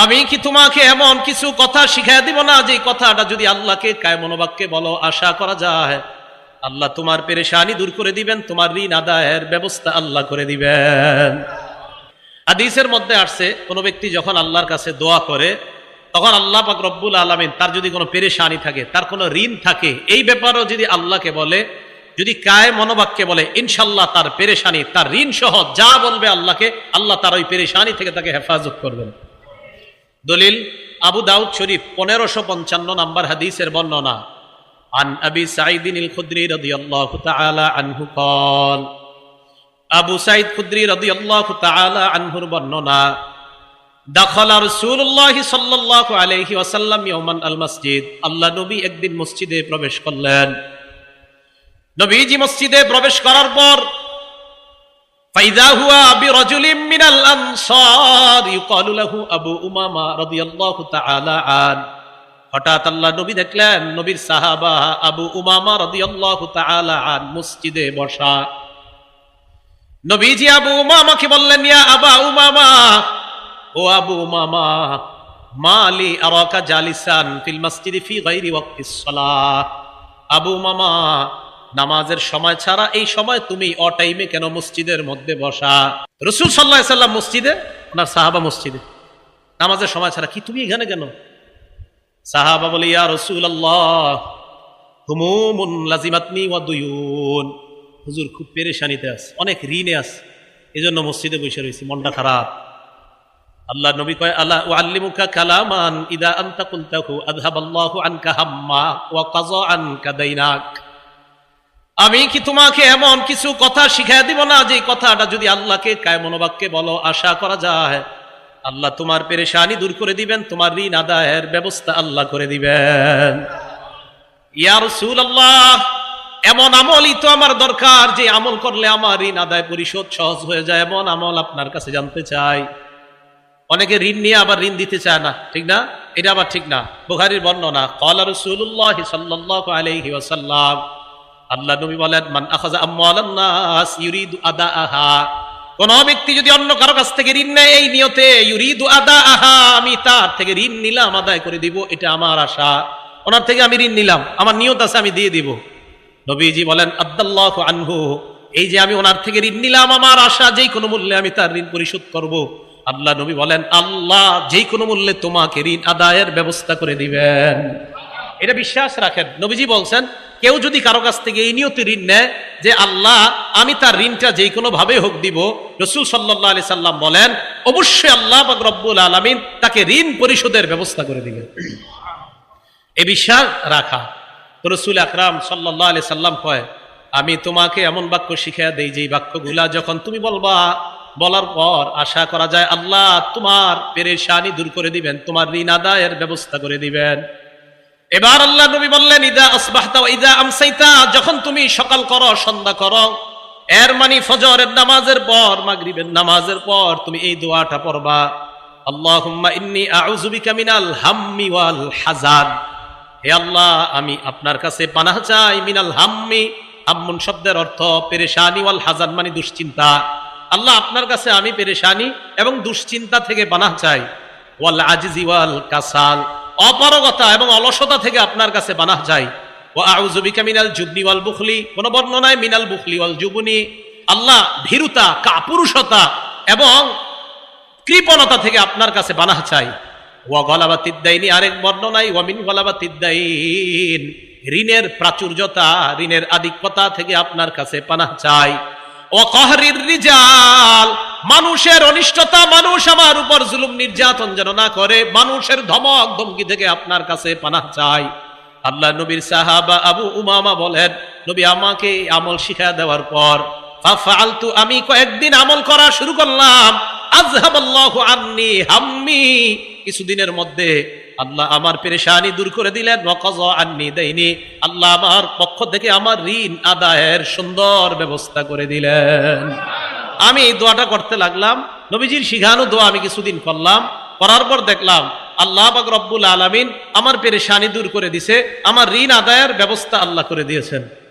আমি কি তোমাকে এমন কিছু কথা শিখাই দিব না যে কথাটা যদি আল্লাহকে কায় মনোবাক্যে বলো আশা করা যায় আল্লাহ তোমার পেরেশানি দূর করে দিবেন, তোমার ঋণ আদায়ের ব্যবস্থা আল্লাহ করে দিবেন। হাদিসের মধ্যে আসছে কোন ব্যক্তি যখন আল্লাহর কাছে দোয়া করে তখন আল্লাহ পাক রব্বুল আলামিন তার যদি কোনো পেরেশানি থাকে, তার কোনো ঋণ থাকে, এই ব্যাপারেও যদি আল্লাহকে বলে, যদি কায় মনোবাক্যে বলে, ইনশাল্লাহ তার পেরেশানি, তার ঋণ সহ যা বলবে আল্লাহকে, আল্লাহ তার ওই পেরেশানি থেকে তাকে হেফাজত করবেন। দলিল আবু দাউদ শরীফ 1555 নম্বর হাদিসের বর্ণনা। আন আবি সাঈদ আল খুদরি রাদিয়াল্লাহু তাআলা আনহু قال আবু সাঈদ খুদরি রাদিয়াল্লাহু তাআলা আনহুর বর্ণনা, দাখালা রাসূলুল্লাহ সাল্লাল্লাহু আলাইহি ওয়াসাল্লাম ইয়াওমান আল মসজিদ, আল্লাহ নবী একদিন মসজিদে প্রবেশ করলেন। নবীজি মসজিদে প্রবেশ করার পর ফাইদা হুয়া বিরাজুলিন মিনাল আনসার ইউকালু লাহু আবু উমামা রাদিয়াল্লাহু তাআলা আন, হঠাৎ আল্লাহ নবী দেখলেন নবীর সাহাবা আবু উমামা রাদিয়াল্লাহু তাআলা আন মসজিদে বসা। নবীজি আবু উমামাকে বললেন, ইয়া আবা উমামা, ও আবু উমামা, মালি আরাকা জালিসান ফিল মসজিদি ফি গায়রি ওয়াক্তিস সালাহ। আবু উমামা, নামাজের সময় ছাড়া এই সময় তুমি অটাইমে কেন মসজিদের মধ্যে বসা? রাসূল সাল্লাল্লাহু আলাইহি সাল্লাম মসজিদে, ওনার সাহাবা মসজিদে, নামাজের সময় ছাড়া কি তুমি এখানে কেন? সাহাবা বলে, ইয়া রাসূলুল্লাহ, হুমুমুন লাজিমাতনি ওয়া দুয়ুন, হুজুর খুব পেরেশানিতে আছে, অনেক ঋণে আছে, এজন্য মসজিদে বসে রয়েছি, মনটা খারাপ। আল্লাহ নবী কয়, আলা উআল্লিমুকা কালামান ইদা আনতা কুলতাহু আযহাবাল্লাহু আনকা হাম্মা ওয়া কাযা আনকা দাইনাক। আমি কি তোমাকে এমন কিছু কথা শিখাই দিব না যে কথাটা যদি আল্লাহকে কায় মনোবাক্যে বলো আশা করা যায় আল্লাহ তোমার পেরেশানি দূর করে দিবেন, তোমার ঋণ আদায়ের ব্যবস্থা আল্লাহ করে দিবেন। ইয়া রাসূলুল্লাহ, এমন আমলই তো আমার দরকার যে আমল করলে আমার ঋণ আদায় পরিশোধ সহজ হয়ে যায়, এমন আমল আপনার কাছে জানতে চাই। অনেকে ঋণ নিয়ে আবার ঋণ দিতে চায় না, ঠিক না? এটা আবার ঠিক না। বুখারীর বর্ণনা, ক্বালা রাসূলুল্লাহ সাল্লাল্লাহু আলাইহি ওয়াসাল্লাম, আল্লাহ নবী বলেন, মান আখাযা আমওয়ালান নাস ইউরিদু আদাআহা, কোন ব্যক্তি যদি অন্য কারো কাছ থেকে ঋণ নেয় এই নিয়তে, ইউরিদু আদাআহা, আমি তার থেকে ঋণ নিলাম, আদায় করে দিব, এটা আমার আশা, ওনার থেকে আমি ঋণ নিলাম, আমার নিয়ত আছে আমি দিয়ে দিব। নবীজি বলেন, আদাল্লাহু আনহু, এই যে আমি ওনার থেকে ঋণ নিলাম, আমার আশা যেই কোনো মূল্যে আমি তার ঋণ পরিশোধ করব। আল্লাহ নবী বলেন, আল্লাহ যেই কোনো মূল্যে তোমাকে ঋণ আদায়ের ব্যবস্থা করে দিবেন। এটা বিশ্বাস রাখেন। নবীজি বলছেন, কেউ যদি কারো কাছ থেকে এই নিয়তে ঋণ নেয় যে আল্লাহ আমি তার ঋণটা যে কোনো ভাবে হোক দিব, রাসূল সাল্লাল্লাহু আলাইহি সাল্লাম বলেন অবশ্যই আল্লাহ পাক রব্বুল আলামিন তাকে ঋণ পরিশোধের ব্যবস্থা করে দিবেন। এই বিশ্বাস রাখা। তো রাসূল আকরাম সাল্লাল্লাহু আলাইহি সাল্লাম কয়, আমি তোমাকে এমন বাক্য শিখিয়ে দেই যে বাক্যগুলা যখন তুমি বলবা, বলার পর আশা করা যায় আল্লাহ তোমার পেরেশানি দূর করে দিবেন, তোমার ঋণ আদায়ের ব্যবস্থা করে দিবেন। এবার আল্লাহ নবী বললেন, ইদা আসবাহতা ওয়া ইদা আমসাইতা, যখন তুমি সকাল করো সন্ধ্যা করো, এর মানে ফজরের নামাজের পর মাগরিবের নামাজের পর তুমি এই দোয়াটা পড়বা, আল্লাহুম্মা ইন্নী আউযু বিকা মিনাল হাম্মি ওয়াল হাজান, হে আল্লাহ আমি আপনার কাছে পানাহ চাই, মিনাল হাম্মি, হাম্মুন শব্দের অর্থ পেরেশানি, ওয়াল হাজান মানে দুশ্চিন্তা। আল্লাহ আপনার কাছে আমি পেরেশানি এবং দুশ্চিন্তা থেকে পানাহ চাই, ওয়াল আজিজি ওয়াল কাসাল, অপারগতা এবং অলসতা থেকে আপনার কাছে পানাহ চাই, ওয়া আউযু বিকা মিনাল জুবনি ওয়াল বুখলি, কোন বর্ণনায় মিনাল বুখলি ওয়াল জুবনি, আল্লাহ ভীরুতা, কাপুরুষতা এবং কৃপণতা থেকে আপনার কাছে পানাহ চাই, ওয়া গলাবাতিদ দাইনি, আরেক বর্ণনায় ওয়া মিন গলাবাতিদ দাইন, ঋণের প্রাচুর্যতা, ঋণের আধিক্যতা থেকে আপনার কাছে পানাহ চাই, ও কহরির রিজাল, মানুষের অনিষ্টতা, মানুষ আমার উপর জুলুম নির্যাতন যেন না করে, মানুষের ধমক ধমকি থেকে আপনার কাছে পানাহ চাই। আল্লাহ নবীর সাহাবা আবু উমামা বলেন, নবী আমাকে আমল শিখিয়ে দেওয়ার পর ফাফআলতু, আমি কয়েকদিন আমল করা শুরু করলাম, আযহাবাল্লাহু আন্নী হাম্মি, কিছুদিনের মধ্যে আল্লাহ আমার পেরেশানি দূর করে দিলেন, ওয়া কাযা আন্নী দাইনি, আল্লাহ আমার পক্ষ থেকে আমার ঋণ আদায়ের সুন্দর ব্যবস্থা করে দিলেন। আমি এই দোয়াটা করতে লাগলাম, নবীজির শিখানো দোয়া আমি কিছুদিন করলাম, করার পর দেখলাম আল্লাহ পাক রব্বুল আলামিন আমার পেরেশানি দূর করে দিছে, আমার ঋণ আদায়ের ব্যবস্থা আল্লাহ করে দিয়েছেন।